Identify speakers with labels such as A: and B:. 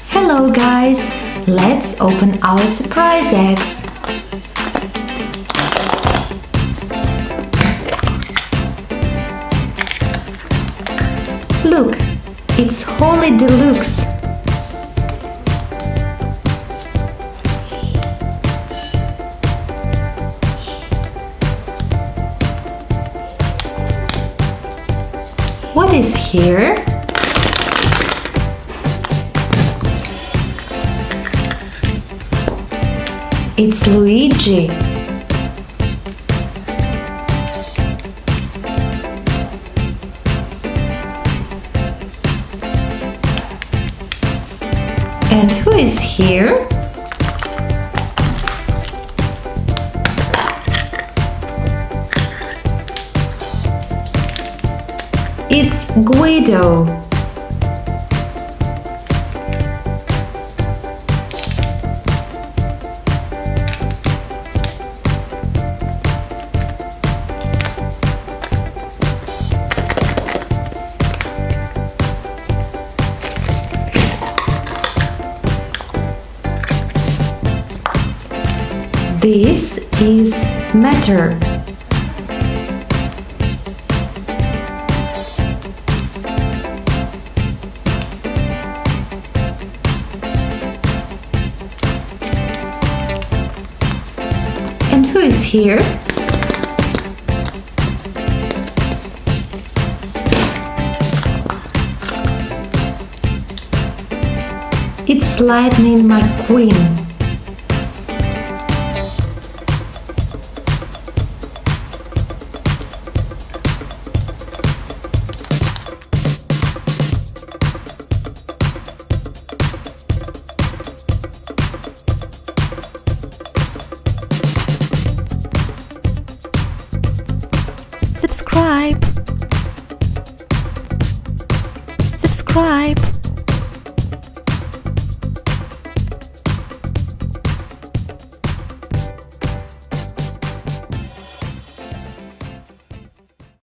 A: Hello guys, let's open our surprise eggs. Look, it's Holy Deluxe. What is here? It's Luigi. And who is here? It's Guido. This is Matr. And who is here? It's Lightning McQueen. Subscribe.